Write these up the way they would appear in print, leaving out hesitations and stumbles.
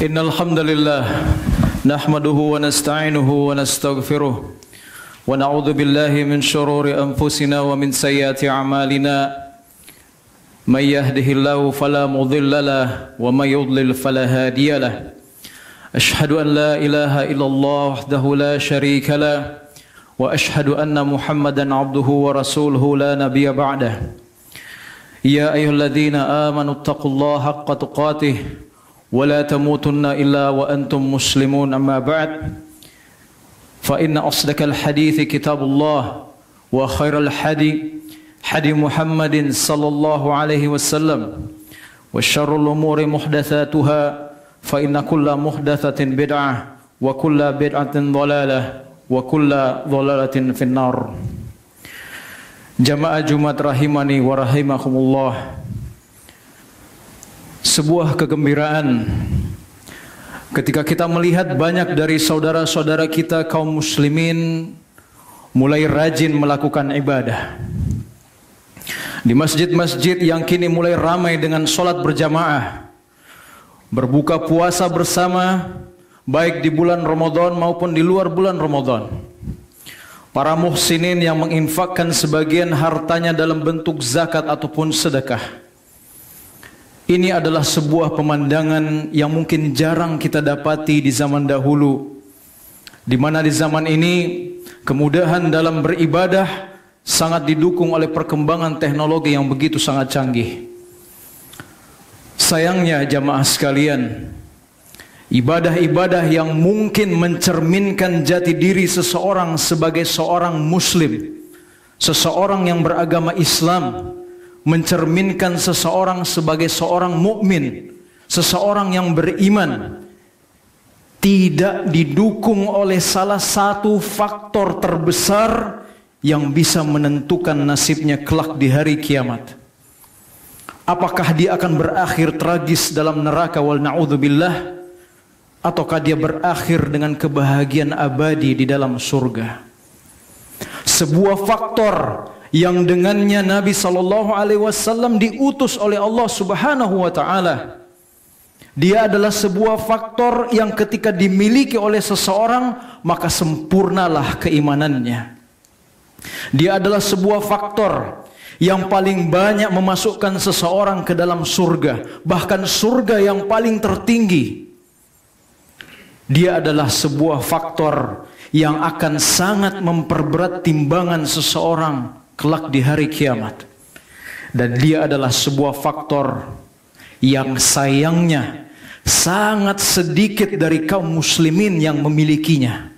Innal hamdalillah nahmaduhu wa nasta'inuhu wa nastaghfiruh wa na'udzu billahi min shururi anfusina wa min sayyiati a'malina may yahdihillahu fala mudilla lahu wa may yudlil fala hadiya lahu ashhadu an la ilaha illallah wahdahu la syarika lahu wa ashhadu anna muhammadan abduhu wa rasuluhu la nabiyya ba'dahu ya ayyuhalladzina amanu taqullaha haqqa tuqatih ولا تموتن إلا وأنتم مسلمون أما بعد فإن أصدق الحديث كتاب الله وخير الحدي حدي محمد صلى الله عليه وسلم وشر الأمور محدثاتها فإن كل محدثة بدعة وكل بدعة ضلالة وكل ضلالة في النار. Jamaah Jumat rahimani wa rahimakumullah. Sebuah kegembiraan ketika kita melihat banyak dari saudara-saudara kita kaum muslimin mulai rajin melakukan ibadah. Di masjid-masjid yang kini mulai ramai dengan sholat berjamaah, berbuka puasa bersama, baik di bulan Ramadan maupun di luar bulan Ramadan. Para muhsinin yang menginfakkan sebagian hartanya dalam bentuk zakat ataupun sedekah. Ini adalah sebuah pemandangan yang mungkin jarang kita dapati di zaman dahulu, di mana di zaman ini kemudahan dalam beribadah sangat didukung oleh perkembangan teknologi yang begitu sangat canggih. Sayangnya jamaah sekalian, ibadah-ibadah yang mungkin mencerminkan jati diri seseorang sebagai seorang muslim, seseorang yang beragama Islam, mencerminkan seseorang sebagai seorang mukmin, seseorang yang beriman, tidak didukung oleh salah satu faktor terbesar yang bisa menentukan nasibnya kelak di hari kiamat. Apakah dia akan berakhir tragis dalam neraka wal na'udzubillah, ataukah dia berakhir dengan kebahagiaan abadi di dalam surga? Sebuah faktor yang dengannya Nabi SAW diutus oleh Allah Subhanahu wa Ta'ala. Dia adalah sebuah faktor yang ketika dimiliki oleh seseorang maka sempurnalah keimanannya. Dia adalah sebuah faktor yang paling banyak memasukkan seseorang ke dalam surga, bahkan surga yang paling tertinggi. Dia adalah sebuah faktor yang akan sangat memperberat timbangan seseorang kelak di hari kiamat. Dan dia adalah sebuah faktor yang sayangnya sangat sedikit dari kaum muslimin yang memilikinya.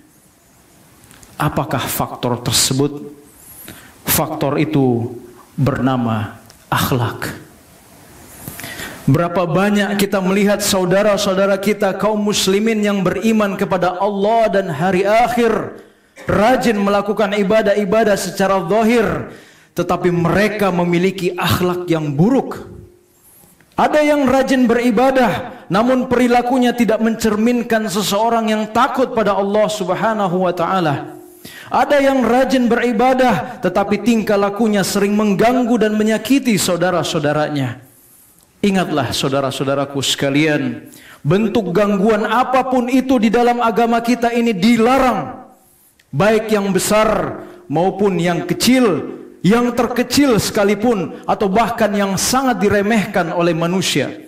Apakah faktor tersebut? Faktor itu bernama akhlak. Berapa banyak kita melihat saudara-saudara kita kaum muslimin yang beriman kepada Allah dan hari akhir, rajin melakukan ibadah-ibadah secara zahir, tetapi mereka memiliki akhlak yang buruk. Ada yang rajin beribadah, namun perilakunya tidak mencerminkan seseorang yang takut pada Allah Subhanahu wa Ta'ala. Ada yang rajin beribadah, tetapi tingkah lakunya sering mengganggu dan menyakiti saudara-saudaranya. Ingatlah saudara-saudaraku sekalian, bentuk gangguan apapun itu di dalam agama kita ini dilarang. Baik yang besar maupun yang kecil, yang terkecil sekalipun, atau bahkan yang sangat diremehkan oleh manusia.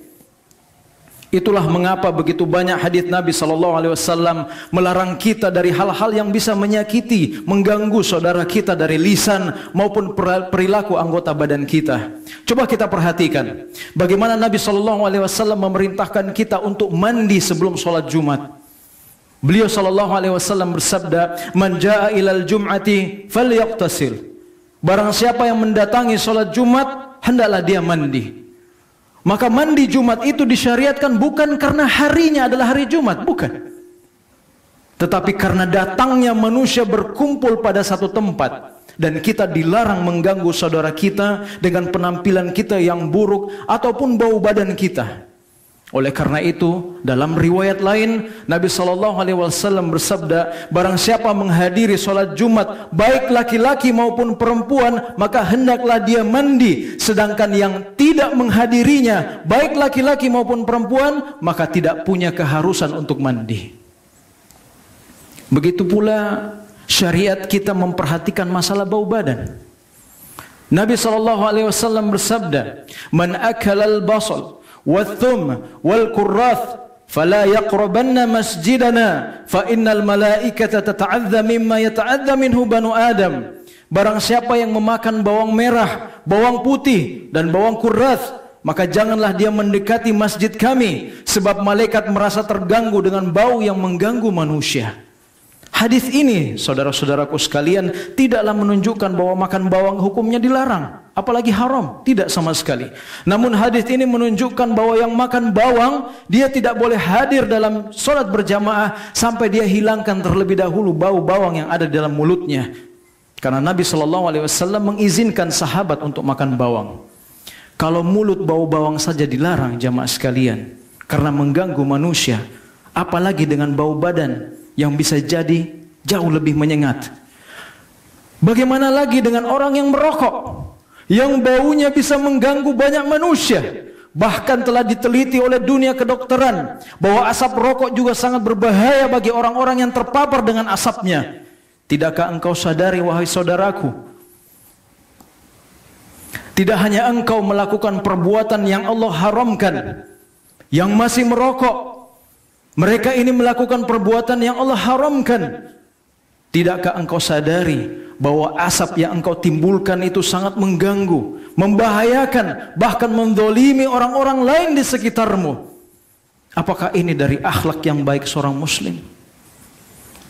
Itulah mengapa begitu banyak hadis Nabi SAW melarang kita dari hal-hal yang bisa menyakiti, mengganggu saudara kita dari lisan maupun perilaku anggota badan kita. Coba kita perhatikan bagaimana Nabi SAW memerintahkan kita untuk mandi sebelum sholat Jumat. Beliau SAW bersabda, "Man jaa ilal jum'ati falyaqtasil." Barang siapa yang mendatangi salat Jumat, hendaklah dia mandi. Maka mandi Jumat itu disyariatkan bukan karena harinya adalah hari Jumat, bukan. Tetapi karena datangnya manusia berkumpul pada satu tempat, dan kita dilarang mengganggu saudara kita dengan penampilan kita yang buruk ataupun bau badan kita. Oleh karena itu, dalam riwayat lain Nabi SAW bersabda, barang siapa menghadiri sholat Jumat, baik laki-laki maupun perempuan, maka hendaklah dia mandi. Sedangkan yang tidak menghadirinya, baik laki-laki maupun perempuan, maka tidak punya keharusan untuk mandi. Begitu pula syariat kita memperhatikan masalah bau badan. Nabi SAW bersabda, man akalal basal والثم والكراث فلا يقربن مسجدنا فإن الملائكة تتعذى مما يتعذى منه بنو آدم. Barang siapa yang memakan bawang merah, bawang putih dan bawang kurath, maka janganlah dia mendekati masjid kami, sebab malaikat merasa terganggu dengan bau yang mengganggu manusia. Hadis ini, saudara-saudaraku sekalian, tidaklah menunjukkan bahwa makan bawang hukumnya dilarang, apalagi haram, tidak sama sekali. Namun hadis ini menunjukkan bahwa yang makan bawang, dia tidak boleh hadir dalam sholat berjamaah sampai dia hilangkan terlebih dahulu bau bawang yang ada dalam mulutnya. Karena Nabi SAW mengizinkan sahabat untuk makan bawang. Kalau mulut bau bawang saja dilarang, jamaah sekalian, karena mengganggu manusia, apalagi dengan bau badan yang bisa jadi jauh lebih menyengat. Bagaimana lagi dengan orang yang merokok, yang baunya bisa mengganggu banyak manusia? Bahkan telah diteliti oleh dunia kedokteran bahwa asap rokok juga sangat berbahaya bagi orang-orang yang terpapar dengan asapnya. Tidakkah engkau sadari, wahai saudaraku, tidak hanya engkau melakukan perbuatan yang Allah haramkan, yang masih merokok, mereka ini melakukan perbuatan yang Allah haramkan. Tidakkah engkau sadari bahwa asap yang engkau timbulkan itu sangat mengganggu, membahayakan, bahkan menzalimi orang-orang lain di sekitarmu? Apakah ini dari akhlak yang baik seorang muslim?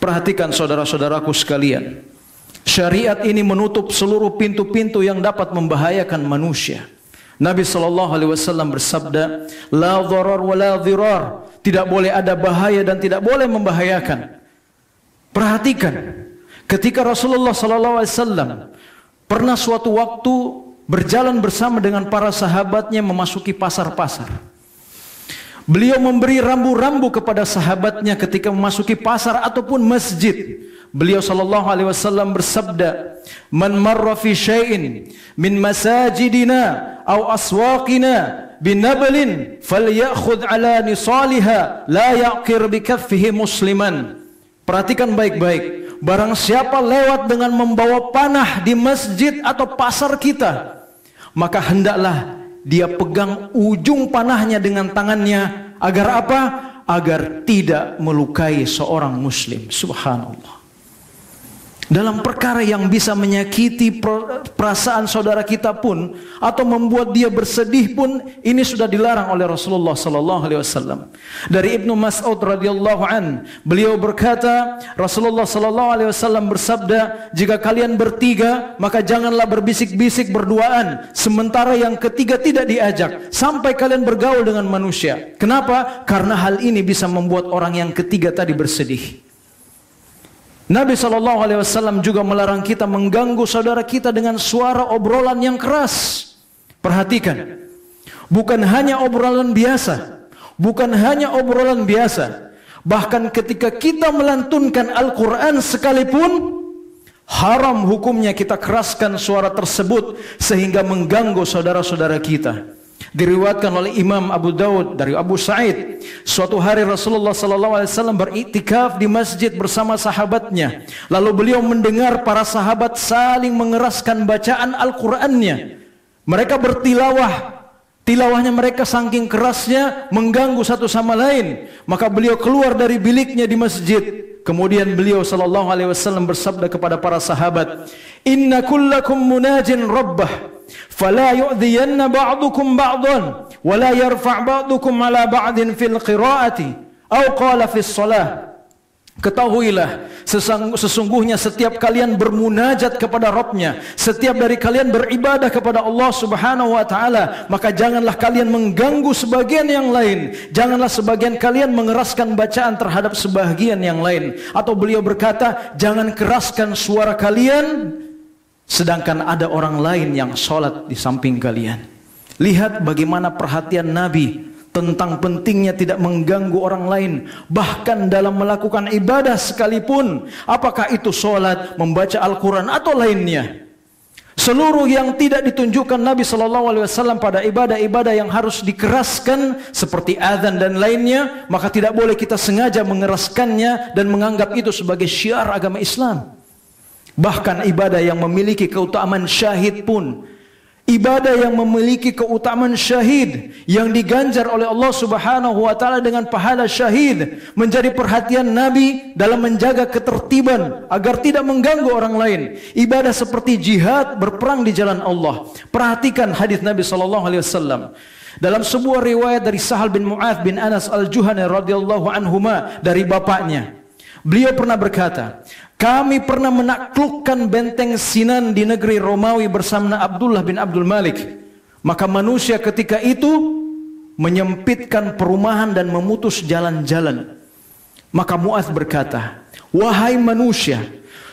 Perhatikan saudara-saudaraku sekalian, syariat ini menutup seluruh pintu-pintu yang dapat membahayakan manusia. Nabi SAW bersabda, la dharar wa la dhirar. Tidak boleh ada bahaya dan tidak boleh membahayakan. Perhatikan, ketika Rasulullah SAW pernah suatu waktu berjalan bersama dengan para sahabatnya memasuki pasar-pasar. Beliau memberi rambu-rambu kepada sahabatnya ketika memasuki pasar ataupun masjid. Beliau SAW bersabda, man marra fi syai'in min masajidina aw aswaqina binablin falyakhudh ala nisaliha la yaqir bi kaffihi musliman. Perhatikan baik-baik, barang siapa lewat dengan membawa panah di masjid atau pasar kita, maka hendaklah dia pegang ujung panahnya dengan tangannya. Agar apa? Agar tidak melukai seorang muslim. Subhanallah. Dalam perkara yang bisa menyakiti perasaan saudara kita pun, atau membuat dia bersedih pun, ini sudah dilarang oleh Rasulullah SAW. Dari Ibnu Mas'ud radhiyallahu an, beliau berkata, Rasulullah SAW bersabda, jika kalian bertiga, maka janganlah berbisik-bisik berduaan, sementara yang ketiga tidak diajak, sampai kalian bergaul dengan manusia. Kenapa? Karena hal ini bisa membuat orang yang ketiga tadi bersedih. Nabi SAW juga melarang kita mengganggu saudara kita dengan suara obrolan yang keras. Perhatikan, bukan hanya obrolan biasa, bukan hanya obrolan biasa, bahkan ketika kita melantunkan Al-Quran sekalipun, haram hukumnya kita keraskan suara tersebut sehingga mengganggu saudara-saudara kita. Diriwayatkan oleh Imam Abu Daud dari Abu Sa'id, suatu hari Rasulullah SAW beriktikaf di masjid bersama sahabatnya. Lalu beliau mendengar para sahabat saling mengeraskan bacaan Al-Qur'annya. Mereka bertilawah, tilawahnya mereka saking kerasnya mengganggu satu sama lain. Maka beliau keluar dari biliknya di masjid. Kemudian beliau SAW bersabda kepada para sahabat, inna kullakum munajin rabbah, fala yu'dhiyanna ba'dukum ba'dan, wa la yarfa' ba'dukum ala ba'din fil qira'ati, aw qala fis salah. Ketahuilah, sesungguhnya setiap kalian bermunajat kepada Rabbnya, setiap dari kalian beribadah kepada Allah Subhanahu wa ta'ala, maka janganlah kalian mengganggu sebagian yang lain, janganlah sebagian kalian mengeraskan bacaan terhadap sebagian yang lain. Atau beliau berkata, jangan keraskan suara kalian sedangkan ada orang lain yang sholat di samping kalian. Lihat bagaimana perhatian Nabi tentang pentingnya tidak mengganggu orang lain, bahkan dalam melakukan ibadah sekalipun, apakah itu sholat, membaca Al-Quran atau lainnya. Seluruh yang tidak ditunjukkan Nabi SAW pada ibadah-ibadah yang harus dikeraskan seperti azan dan lainnya, maka tidak boleh kita sengaja mengeraskannya dan menganggap itu sebagai syiar agama Islam. Bahkan ibadah yang memiliki keutamaan syahid pun, ibadah yang memiliki keutamaan syahid yang diganjar oleh Allah Subhanahu wa taala dengan pahala syahid, menjadi perhatian Nabi dalam menjaga ketertiban agar tidak mengganggu orang lain. Ibadah seperti jihad, berperang di jalan Allah. Perhatikan hadis Nabi sallallahu alaihi wasallam. Dalam sebuah riwayat dari Sahal bin Mu'adz bin Anas Al-Juhani radhiyallahu anhuma dari bapaknya, beliau pernah berkata, kami pernah menaklukkan benteng Sinan di negeri Romawi bersama Abdullah bin Abdul Malik. Maka manusia ketika itu menyempitkan perumahan dan memutus jalan-jalan. Maka Mu'adz berkata, wahai manusia,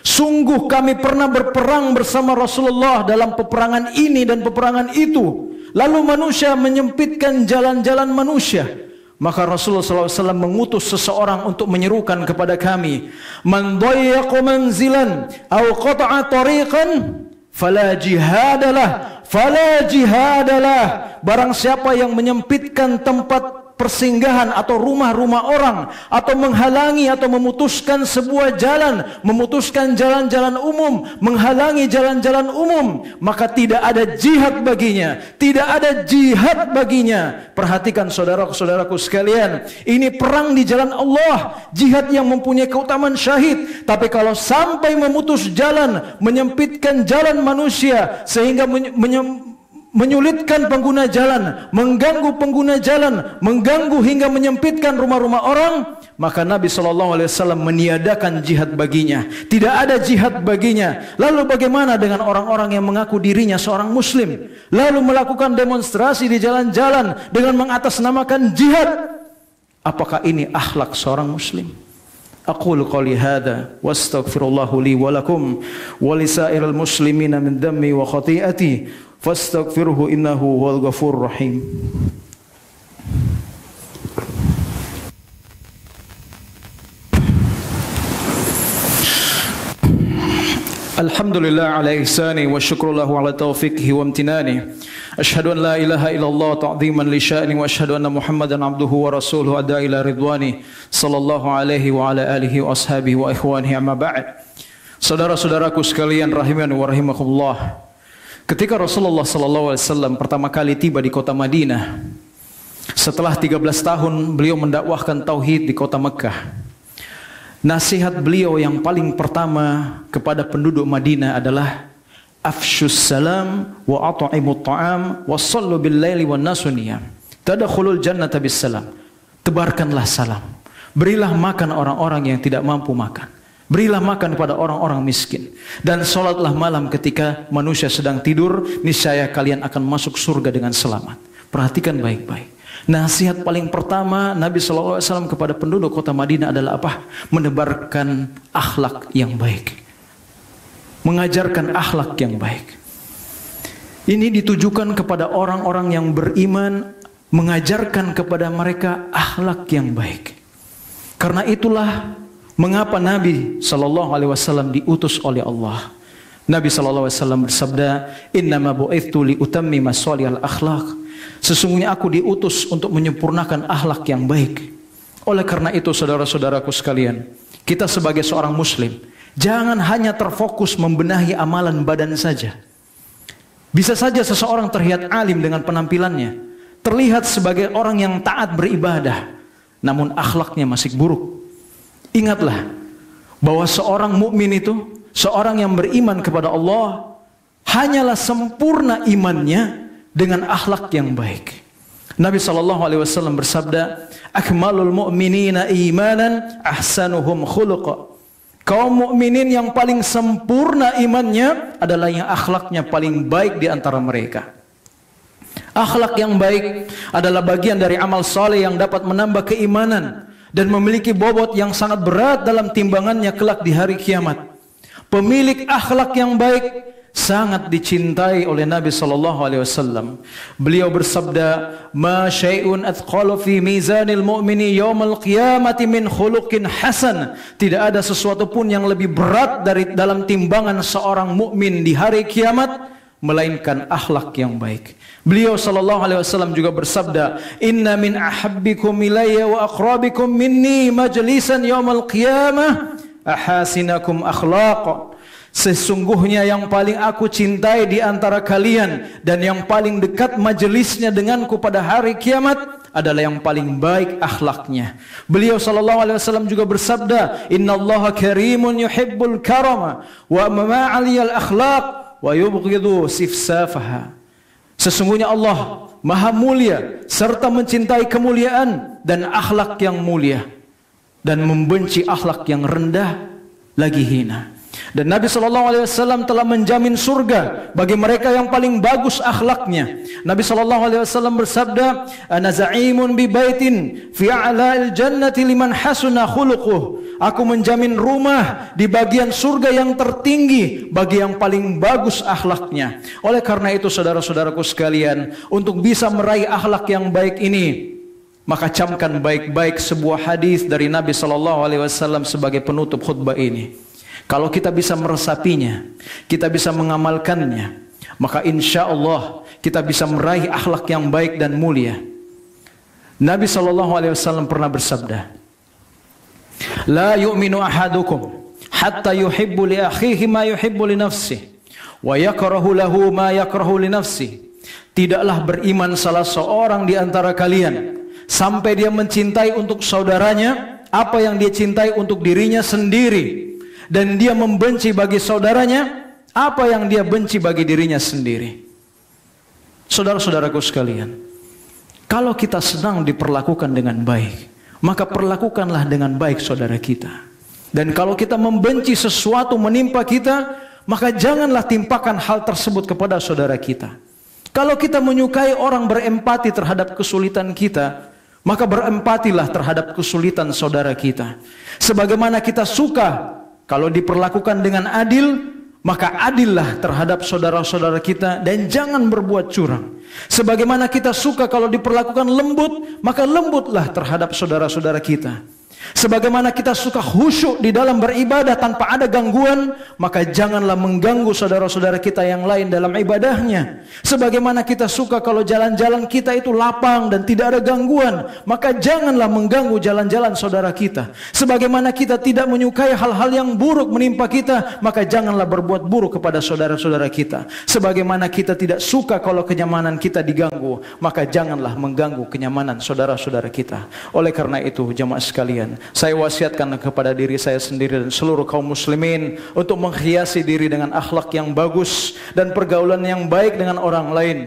sungguh kami pernah berperang bersama Rasulullah dalam peperangan ini dan peperangan itu. Lalu manusia menyempitkan jalan-jalan manusia. Maka Rasulullah SAW mengutus seseorang untuk menyerukan kepada kami, man dayyaqa manzilan aw qata'a tariqan fala jihadalah, fala jihadalah. Barang siapa yang menyempitkan tempat persinggahan atau rumah-rumah orang, atau menghalangi atau memutuskan sebuah jalan, memutuskan jalan-jalan umum, menghalangi jalan-jalan umum, maka tidak ada jihad baginya, tidak ada jihad baginya. Perhatikan saudara-saudaraku sekalian, ini perang di jalan Allah, jihad yang mempunyai keutamaan syahid. Tapi kalau sampai memutus jalan, menyempitkan jalan manusia sehingga menyulitkan pengguna jalan, mengganggu pengguna jalan, mengganggu hingga menyempitkan rumah-rumah orang, maka Nabi SAW meniadakan jihad baginya. Tidak ada jihad baginya. Lalu bagaimana dengan orang-orang yang mengaku dirinya seorang muslim, lalu melakukan demonstrasi di jalan-jalan dengan mengatasnamakan jihad? Apakah ini akhlak seorang muslim? Aqulu qawli hadza wastaghfirullahu li wa lakum wa lisairil muslimina min dhammi wa khati'ati fastaghfirhu innahu huwal ghafurur rahim. Alhamdulillah ala ihsani wa syukrullahu ala taufiqihi wa amtinani. Ashhadu an la ilaha illallah ta'ziman li sya'ni wa ashhadu anna Muhammadan abduhu wa rasuluhu adda ila ridwani sallallahu alaihi wa ala alihi wa ashabihi wa ikhwanihi amma ba'd. Saudara-saudaraku sekalian rahimani wa rahimakumullah. Ketika Rasulullah SAW pertama kali tiba di kota Madinah, setelah 13 tahun beliau mendakwahkan tauhid di kota Mekah, nasihat beliau yang paling pertama kepada penduduk Madinah adalah afshus salam wa at'imut ta'am wa sallu bil laili wan nasu niyam tadkhulul jannata bis salam. Tebarkanlah salam, berilah makan orang-orang yang tidak mampu makan, berilah makan kepada orang-orang miskin, dan salatlah malam ketika manusia sedang tidur, niscaya kalian akan masuk surga dengan selamat. Perhatikan baik-baik. Nasihat paling pertama Nabi SAW kepada penduduk kota Madinah adalah apa? Menebarkan akhlak yang baik, mengajarkan akhlak yang baik. Ini ditujukan kepada orang-orang yang beriman, mengajarkan kepada mereka akhlak yang baik. Karena itulah mengapa Nabi SAW diutus oleh Allah. Nabi SAW bersabda, innama bu'ithtu li utammima shalihal akhlaq. Sesungguhnya aku diutus untuk menyempurnakan akhlak yang baik. Oleh karena itu saudara-saudaraku sekalian, kita sebagai seorang muslim jangan hanya terfokus membenahi amalan badan saja. Bisa saja seseorang terlihat alim dengan penampilannya, terlihat sebagai orang yang taat beribadah, namun akhlaknya masih buruk. Ingatlah bahwa seorang mukmin itu, seorang yang beriman kepada Allah, hanyalah sempurna imannya dengan akhlak yang baik. Nabi SAW bersabda, akmalul mu'minina imanan ahsanuhum khuluqa. Kaum mukminin yang paling sempurna imannya adalah yang akhlaknya paling baik di antara mereka. Akhlak yang baik adalah bagian dari amal saleh yang dapat menambah keimanan dan memiliki bobot yang sangat berat dalam timbangannya kelak di hari kiamat. Pemilik akhlak yang baik sangat dicintai oleh Nabi sallallahu alaihi wasallam. Beliau bersabda, "Ma syai'un athqalu fi mizanil mu'mini yaumal qiyamati min khuluqin hasan." Tidak ada sesuatu pun yang lebih berat dari dalam timbangan seorang mukmin di hari kiamat melainkan akhlak yang baik. Beliau sallallahu alaihi wasallam juga bersabda, "Inna min ahabbikum ilayya wa aqrabikum minni majlisan yaumal qiyamah ahasinakum akhlaqa." Sesungguhnya yang paling aku cintai di antara kalian dan yang paling dekat majelisnya denganku pada hari kiamat adalah yang paling baik akhlaknya. Beliau sallallahu alaihi wasallam juga bersabda, "Innallaha karimun yuhibbul karama wa ma'aliyal akhlaq wa yubghidu sifsafaha." Sesungguhnya Allah Maha Mulia serta mencintai kemuliaan dan akhlak yang mulia dan membenci akhlak yang rendah lagi hina. Dan Nabi SAW telah menjamin surga bagi mereka yang paling bagus akhlaknya. Nabi SAW bersabda, "Ana za'imun bi baitin fi a'la'il jannati liman hasuna khuluquh." Aku menjamin rumah di bagian surga yang tertinggi bagi yang paling bagus akhlaknya. Oleh karena itu saudara-saudaraku sekalian, untuk bisa meraih akhlak yang baik ini, maka camkan baik-baik sebuah hadis dari Nabi SAW sebagai penutup khutbah ini. Kalau kita bisa meresapinya, kita bisa mengamalkannya, maka insya Allah kita bisa meraih akhlak yang baik dan mulia. Nabi SAW pernah bersabda, "La yu'minu ahadukum hatta yuhibbu li akhihi ma yuhibbu li nafsihi wa yakrahu lahu ma yakrahu li nafsihi." Tidaklah beriman salah seorang di antara kalian sampai dia mencintai untuk saudaranya apa yang dia cintai untuk dirinya sendiri, dan dia membenci bagi saudaranya apa yang dia benci bagi dirinya sendiri. Saudara-saudaraku sekalian, kalau kita sedang diperlakukan dengan baik, maka perlakukanlah dengan baik saudara kita. Dan kalau kita membenci sesuatu menimpa kita, maka janganlah timpakan hal tersebut kepada saudara kita. Kalau kita menyukai orang berempati terhadap kesulitan kita, maka berempatilah terhadap kesulitan saudara kita. Sebagaimana kita suka kalau diperlakukan dengan adil, maka adillah terhadap saudara-saudara kita dan jangan berbuat curang. Sebagaimana kita suka kalau diperlakukan lembut, maka lembutlah terhadap saudara-saudara kita. Sebagaimana kita suka khusyuk di dalam beribadah tanpa ada gangguan, maka janganlah mengganggu saudara-saudara kita yang lain dalam ibadahnya. Sebagaimana kita suka kalau jalan-jalan kita itu lapang dan tidak ada gangguan, maka janganlah mengganggu jalan-jalan saudara kita. Sebagaimana kita tidak menyukai hal-hal yang buruk menimpa kita, maka janganlah berbuat buruk kepada saudara-saudara kita. Sebagaimana kita tidak suka kalau kenyamanan kita diganggu, maka janganlah mengganggu kenyamanan saudara-saudara kita. Oleh karena itu, jemaah sekalian, saya wasiatkan kepada diri saya sendiri dan seluruh kaum muslimin untuk menghiasi diri dengan akhlak yang bagus dan pergaulan yang baik dengan orang lain.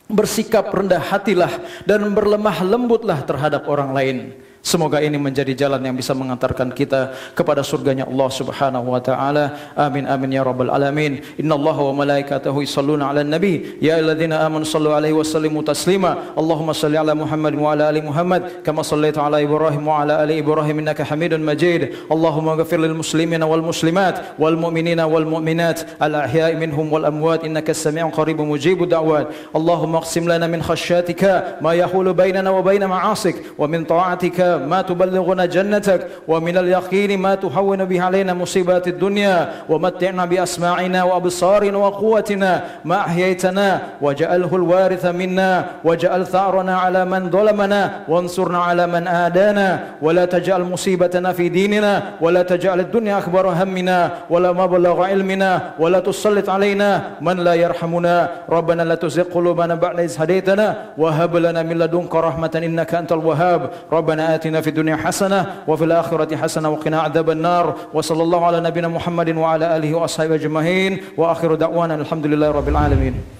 Bersikap rendah hatilah dan berlemah lembutlah terhadap orang lain. Semoga ini menjadi jalan yang bisa mengantarkan kita kepada surganya Allah Subhanahu wa taala. Amin amin ya rabbal alamin. Innallaha wa malaikatahu yusholluna 'alan nabi ya ayyuhalladzina amanu shallu 'alaihi wa sallimu taslima. Allahumma shalli 'ala Muhammad wa 'ala ali Muhammad kama shallaita 'ala Ibrahim wa 'ala ali Ibrahim innaka Hamidun Majid. Allahumma ighfir lil muslimina wal muslimat wal mu'minina wal mu'minat al ahya'i minhum wal amwat innaka as-sami'un qaribun mujibud da'wat. Allahumma aqsim lana min khashyatika ma yahulu bainana wa bain ma'asik wa min ta'atika ما تبلغنا جنتك ومن اليقين ما تهون به علينا مصيبات الدنيا ومتعنا بأسماعنا وأبصارنا وقوتنا ما أحييتنا وجعله الوارث منا وجعل ثأرنا على من ظلمنا وانصرنا على من آدانا ولا تجعل مصيبتنا في ديننا ولا تجعل الدنيا أكبر همنا ولا مبلغ علمنا ولا تسلط علينا من لا يرحمنا ربنا لا تزغ قلوبنا بعد إذ هديتنا وهب لنا من لدنك رحمة إنك أنت الوهاب ربنا آتنا في الدنيا حسنة وفي الآخرة حسنة وقنا عذاب النار وصلى الله على نبينا محمد وعلى آله وأصحابه أجمعين وآخر دعوانا الحمد لله رب العالمين.